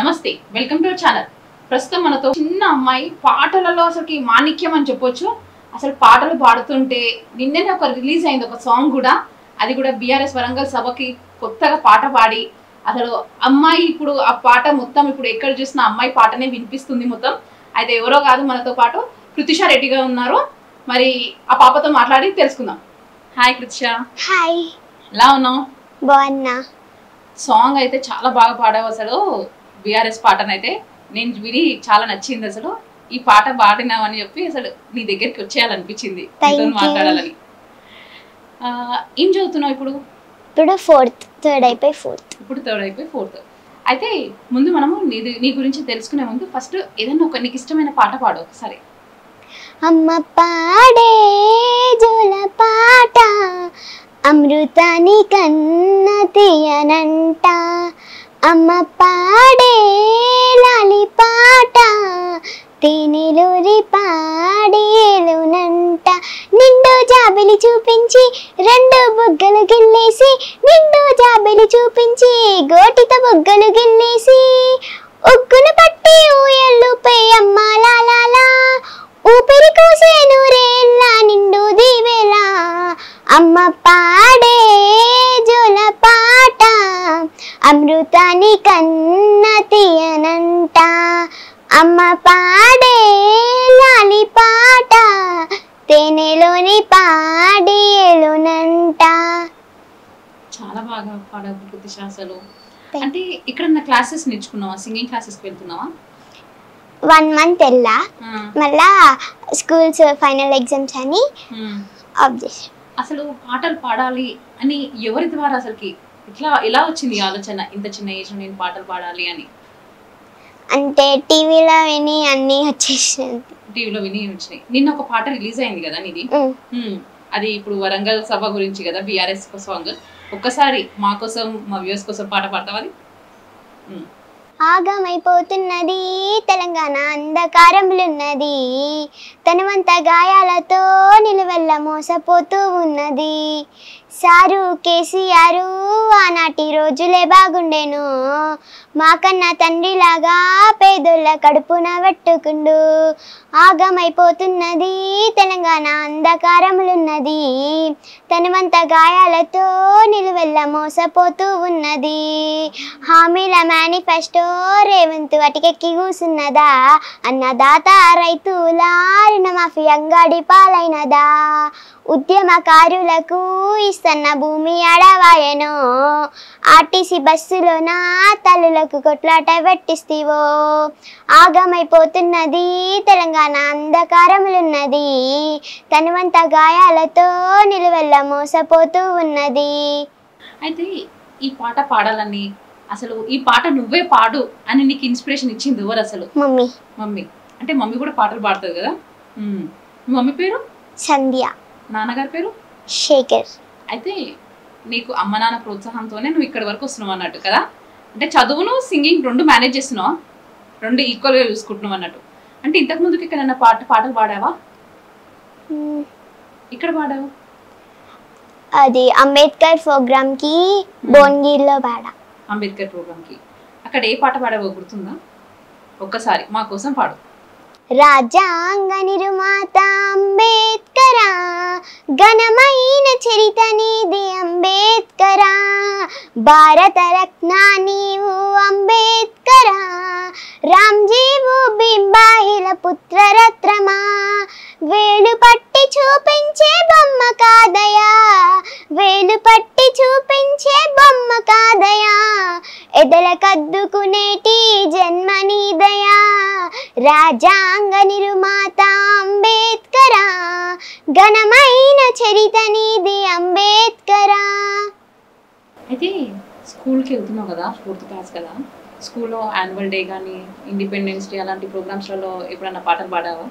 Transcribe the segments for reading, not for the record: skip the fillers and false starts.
నమస్తే, welcome to our channel. ప్రస్తుతం మనతో చిన్న అమ్మాయి పాటలలో అసలుకి మాణిక్యం అని చెప్పొచ్చు. అసలు పాటలు పాడుతుంటే నిన్ననే ఒక రిలీజ్ అయింది ఒక సాంగ్ కూడా, అది కూడా బీఆర్ఎస్ వరంగల్ సభకి కొత్తగా పాట పాడి అసలు అమ్మాయి ఇప్పుడు ఆ పాట మొత్తం ఇప్పుడు ఎక్కడ చూసినా అమ్మాయి పాటనే వినిపిస్తుంది మొత్తం. అయితే ఎవరో కాదు, మనతో పాటు కృతిషా రెడ్డి గారు ఉన్నారు. మరి ఆ పాపతో మాట్లాడి తెలుసుకుందాం. హాయ్ కృతిషా. హాయ్, ఎలా ఉన్నావు? బాగున్నా. సాంగ్ అయితే చాలా బాగా పాడావు. అసలు బీఆర్ఎస్ పాటనైతే నేను విని చాలా నచ్చింది. అసలు ఈ పాట పాడినావని చెప్పి అసలు నీ దగ్గరికి వచ్చేయాలనిపించింది, నీతో మాట్లాడాలని. ఏం చదువుతున్నావు ఇప్పుడు? ఇప్పుడు థర్డ్ అయిపోయి ఫోర్త్. అయితే ముందు మనము నీ గురించి తెలుసుకునే ముందు ఫస్ట్ ఏదైనా ఒక నీకు ఇష్టమైన పాట పాడు ఒకసారి. అమ్మ పాడే జోల పాట అమృతాని కన్న తీయనంట, అమ్మ పాడే లాలి పాట తేనెలూరి పాడేలునంట, నిండు జాబిలి చూపించి రెండు బుగ్గలు గిల్లేసి, నిండు జాబిలి చూపించి గోటితో బుగ్గలు గిల్లేసి, ఉగ్గును పట్టి ఊయల్లుపై అమ్మ లాలా ఊపిరి కోసే నూరేళ్ళ నిండు దీవెలా, అమ్మ పాడే జోల పాట అమృతాని కన్న తీయనంట, అమ్మ పాడే లాలి పాట తేనెలోని పాడేలునంట. చాలా బాగా పాడావు కృతిషా. అసలు అంటే ఇక్కడ నా క్లాసెస్ నేర్చుకున్నావా? సింగింగ్ క్లాసెస్కి వెళ్తున్నావా? 1 month వెళ్ళా, మళ్ళా స్కూల్స్ ఫైనల్ ఎగ్జామ్స్ అని ఆఫ్ చేసి. అసలు పాటలు పాడాలి అని ఎవరి ద్వారా అసలుకి ఎలా వచ్చింది ఆలోచన, ఇంత చిన్న ఏజ్ నేను పాటలు పాడాలి అని? అంటే టీవీలో విని అన్ని వచ్చేసింది. టీవీలో విని వచ్చినాయి. నిన్న ఒక పాట రిలీజ్ అయింది కదా నీది, అది ఇప్పుడు వరంగల్ సభ గురించి కదా, బీఆర్ఎస్ సాంగ్. ఒక్కసారి మా కోసం, మా వ్యూస్ కోసం పాట పాడతావా? అది ఆగమైపోతున్నది తెలంగాణ అంధకారంలున్నది, తనవంత గాయాలతో నిలువెల్ల మోసపోతూ ఉన్నది, సారు కేసీఆర్ ఆనాటి రోజులే బాగుండేను, మాకన్నా తండ్రిలాగా పేదోళ్ళ కడుపున పెట్టుకుండు, ఆగమైపోతున్నది తెలంగాణ అంధకారములున్నది, తనవంత గాయాలతో నిలువెల్ల మోసపోతూ ఉన్నది, హామీల మేనిఫెస్టో రేవంత్ అటికెక్కి కూసున్నదా, అన్నదాత రైతుల రుణమాఫీ అంగడి పాలైనదా, ఉద్యమకారులకు ఇస్తున్న భూమి అడవాయనో, ఆర్టీసీ బస్సులో నా తల్లులకు కొట్లాట పెట్టిస్తీవో, ఆగమైపోతున్నది తెలంగాణ అంధకారములున్నది, తనవంత గాయాలతో నిలువెల్ల మోసపోతూ ఉన్నది. అయితే ఈ పాట పాడాలని, అసలు ఈ పాట నువ్వే పాడు అని నీకు ఇన్స్పిరేషన్ ఇచ్చింది ఎవరు అసలు? మమ్మీ. అంటే మమ్మీ కూడా పాటలు పాడుతుంది కదా. మమ్మీ పేరు సంధ్య, నాన్నగారి పేరు శేఖర్. అయితే నీకు అమ్మ నాన్న ప్రోత్సాహంతోనే నువ్వు ఇక్కడి వరకు వస్తున్నావు అన్నట్టు కదా. అంటే చదువును సింగింగ్ రెండు మేనేజ్ చేస్తున్నావు, రెండు ఈక్వల్గా చూసుకుంటున్నావు అన్నట్టు. అంటే ఇంతకు ముందుకి ఎక్కడైనా పాటలు పాడావా? ఇక్కడ పాడావు? అది అంబేద్కర్ ప్రోగ్రామ్ కి భువనగిరిలో పాడా. అంబేద్కర్ ప్రోగ్రామ్ కి అక్కడ ఏ పాట పాడావో గుర్తుందా? ఒక్కసారి మా కోసం పాడు. రాజ్యాంగ నిర్మాత అంబేద్కరా, ఘనమైన చరిత నీది అంబేద్కరా, భారత రత్న నీవు అంబేద్కరా, రామ్జీవు బింబాయిల పుత్రరత్నమా, వేలు పట్టి చూపించే బొమ్మ కాదయా, వేలు పట్టి చూపించే బొమ్మ కాదయా, ఎదల కద్దుకునేటి జన్మ నీదయా, రాజ్యాంగ నిర్మాత అంబేద్కరా, ఘనమైన చరిత నీది అంబేద్కరా. అయితే స్కూల్కి వెళ్తున్నావు కదా, 4th క్లాస్ కదా, స్కూల్లో యాన్యువల్ డే కానీ ఇండిపెండెన్స్ డే అలాంటి ప్రోగ్రామ్స్లలో ఎప్పుడన్నా పాటలు పాడావా?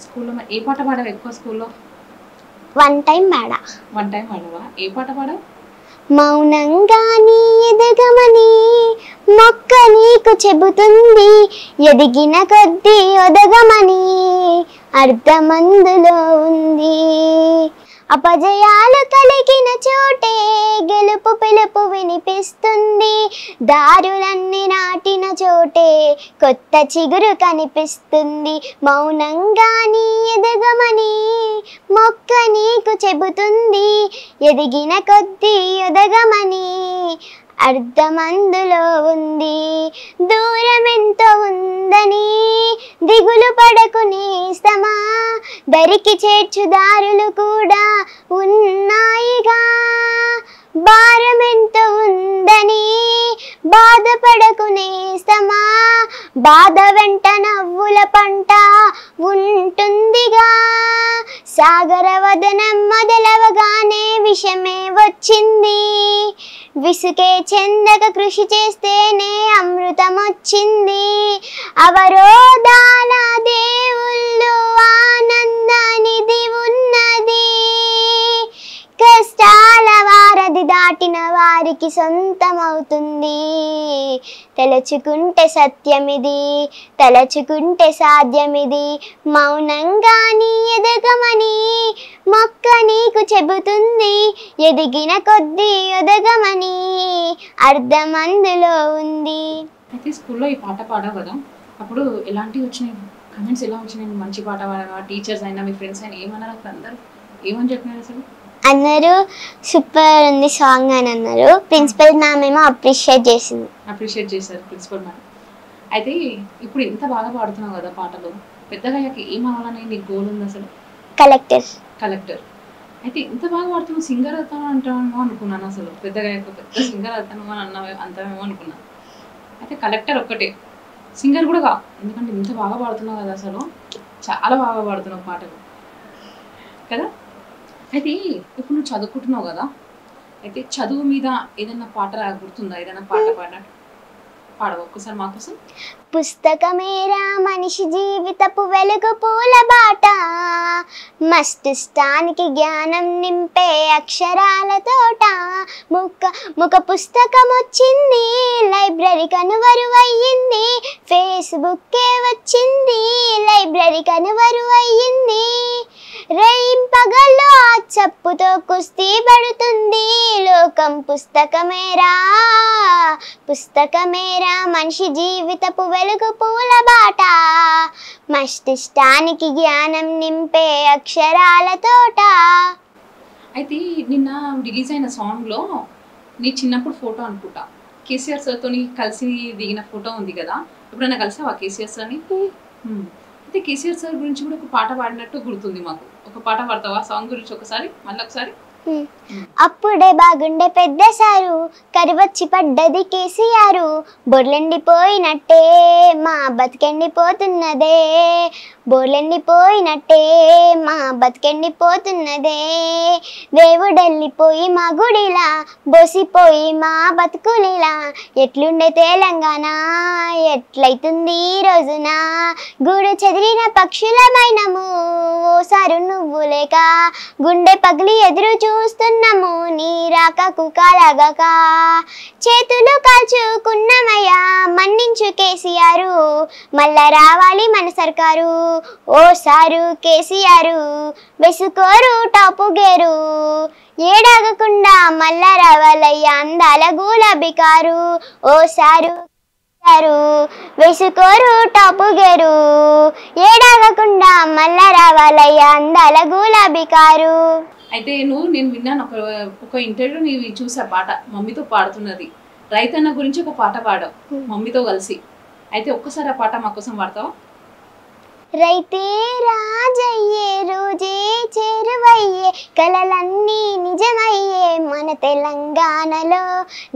స్కూల్లో ఏ పాట పాడావు ఎక్కువ? స్కూల్లో వన్ టైం పాడావా? ఏ పాట పాడావు? మౌనంగా నీ ఎదగమని మొక్క నీకు చెబుతుంది, ఎదిగిన కొద్దీ ఒదగమని అర్థమందులో ఉంది, అపజయాలు కలిగిన చోటే గెలుపు పిలుపు వినిపిస్తుంది. దారులన్నీ నాటిన చోటే కొత్త చిగురు కనిపిస్తుంది. మౌనంగా నీ ఎదగమని మొక్క నీకు చెబుతుంది. ఎదిగిన కొద్దీ ఎదగమని అర్థమందులో ఉంది. దూరం ఎంతో ఉందని దిగులు పడకు నేస్తమా, దరికి చేర్చు దారులు కూడా ఉన్నాయిగా. భారం ఎంతో ఉందని బాధపడకు నేస్తమా, బాధ వెంట నవ్వుల పంట ఉంటుందిగా. సాగర వదనం మొదలవగానే విషమే వచ్చింది. విసుకే చెందక కృషి చేస్తేనే అమృతం వచ్చింది. అవరోధాల దేవుళ్ళు ఆనందానిది ఉన్నది. కష్టాల వారధి దాటిన వారికి సొంతమవుతుంది. తలచుకుంటే సత్యమిది, తలచుకుంటే సాధ్యమిది. మౌనంగా నీ ఎదగమని మొక్క నీకు చెబుతుంది. ఎదిగిన కొద్దీ ఎదగమని అర్థం అందులో ఉంది. అయితే స్కూల్లో ఈ పాట పాడావు కదా, అప్పుడు ఎలాంటివి వచ్చినాయి కమెంట్స్? ఎలా వచ్చినాయి? మంచి పాట పాడగా టీచర్స్ అయినా మీ ఫ్రెండ్స్ అయినా ఏమన్నారు? అప్పుడు అందరూ ఏమని చెప్పినారు? అసలు అందరూ సూపర్ ఉంది సాంగ్ అని అన్నారు. ప్రిన్సిపల్ మ్యామ్ ఏమో అప్రిషియేట్ చేశారు ప్రిన్సిపల్ మ్యామ్. అయితే ఇప్పుడు ఇంత బాగా పాడుతున్నావు కదా పాటలు, పెద్దగా ఏం అవ్వాలని నీ గోల్ ఉంది అసలు? కలెక్టర్. అయితే ఇంత బాగా పాడుతున్నావు, సింగర్ అవుతాను అంటామేమో అనుకున్నాను. అసలు పెద్దగా పెద్ద సింగర్ అవుతాను అని అంటామేమో అనుకున్నాను. అయితే కలెక్టర్ ఒక్కటే, సింగర్ కూడా కా. ఎందుకంటే ఇంత బాగా పాడుతున్నావు కదా, అసలు చాలా బాగా పాడుతున్నావు పాటలు కదా. అయితే ఇప్పుడు నువ్వు చదువుకుంటున్నావు కదా, అయితే చదువు మీద ఏదైనా పాట గుర్తుందా? ఏదైనా పాట పాడవు ఒక్కసారి మా కోసం? పుస్తకమేరా మనిషి జీవితపు వెలుగు పూల బాట, మస్తిష్టానికి జ్ఞానం నింపే అక్షరాల తోట. ముఖ పుస్తకం వచ్చింది, లైబ్రరీ కనువరువయ్యింది. ఫేస్బుక్కే వచ్చింది, లైబ్రరీ కనువరువయ్యింది. రేయింపగల్లో ఆ చెప్పుతో కుస్తీ పడుతుంది లోకం. పుస్తకమేరా మనిషి జీవితపు వెలుగు పూల బాట, మస్తిష్టానికి జ్ఞానం నింపే అక్షరాల తోట. అయితే నిన్న రిలీజ్ అయిన సాంగ్లో నీ చిన్నప్పుడు ఫోటో అనుకుంటా, కేసీఆర్ సార్తో కలిసి దిగిన ఫోటో ఉంది కదా, ఎప్పుడైనా కలిసావా కేసీఆర్ సార్ని? అయితే కేసీఆర్ సార్ గురించి కూడా ఒక పాట పాడినట్టు గుర్తుంది మాకు. ఒక పాట పాడతావా సాంగ్ గురించి ఒకసారి, మళ్ళీ ఒకసారి? అప్పుడే బాగుండే పెద్ద సారు, కరివచ్చి పడ్డది కేసీఆర్. బొర్లెండిపోయినట్టే మా బతికెండిపోతున్నదే, బోర్లెండిపోయినట్టే మా బతికెండిపోతున్నదే. దేవుడెళ్ళిపోయి మా గుడిలా, బోసిపోయి మా బతుకులిలా. ఎట్లుండే తెలంగాణ, ఎట్లయితుంది ఈ రోజున. గూడు చెదిరిన పక్షులమైనము, ఓసారు నువ్వు లేక. గుండె పగిలి ఎదురు చూస్తున్నాము నీ రాకకు కాలగక. చేతులు కాల్చుకున్నమయ్యా మన్నించు కేసీఆర్, మళ్ళా రావాలి మన సర్కారు. ఓ సారు కేసీఆర్ వెసుకోరు టాపు గేరు, ఏడాగకుండా మళ్ళా రావాలయ్యా అందాల గులాబీ కారు. ఓ సారు వేసుకోరు టాపు గేరు, ఏడాగకుండా మళ్ళా రావాలయ్యా అందాల గులాబీ కారు. అయితే నేను విన్నాను ఒక ఇంటర్వ్యూ నీవి చూసా, పాట మమ్మీతో పాడుతున్నది. రైతన్న గురించి ఒక పాట పాడావు మమ్మీతో కలిసి. అయితే ఒక్కసారి ఆ పాట మా కోసం పాడతావా? రైతే రాజయ్యే రోజే చేరువయ్యే, కలలన్నీ నిజమయ్యే మన తెలంగాణలో.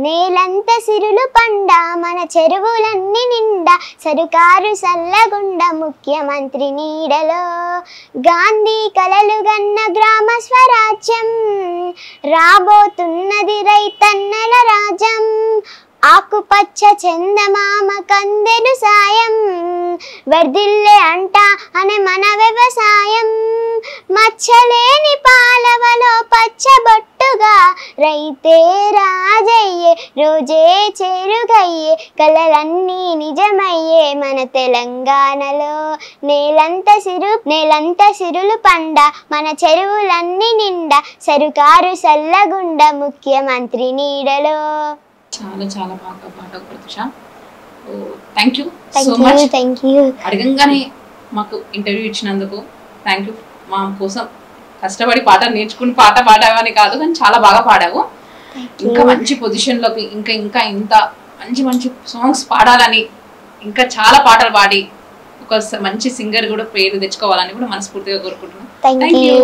నేలంత సిరులు పండ, మన చెరువులన్నీ నిండా. సరుకారు సల్లగుండ ముఖ్యమంత్రి నీడలో. గాంధీ కలలు గన్న గ్రామ స్వరాజ్యం, రాబోతున్నది రైతన్నల రాజ్యం. ఆకుపచ్చ చందమామ కందెను సాయం, వర్ధిల్లే అంట అనే మన వ్యవసాయం. మచ్చలేని పాలవలో పచ్చబొట్టుగా రైతే రాజయ్యే రోజే చెరుగయ్యే కలలన్నీ నిజమయ్యే మన తెలంగాణలో నేలంత సిరులు పండ మన చెరువులన్నీ నిండా సరుకారు సల్లగుండ ముఖ్యమంత్రి నీడలో. చాలా చాలా బాగా పాట Pratyusha. Thank you so much. అడగంగానే మాకు ఇంటర్వ్యూ ఇచ్చినందుకు థ్యాంక్ యూ. మా కోసం కష్టపడి పాట నేర్చుకుని పాట పాడావని కాదు, కానీ చాలా బాగా పాడావు. ఇంకా మంచి పొజిషన్లోకి ఇంకా ఇంకా ఇంత మంచి మంచి సాంగ్స్ పాడాలని, ఇంకా చాలా పాటలు పాడి ఒక మంచి సింగర్ కూడా పేరు తెచ్చుకోవాలని కూడా మనస్ఫూర్తిగా కోరుకుంటున్నాను. Thank you.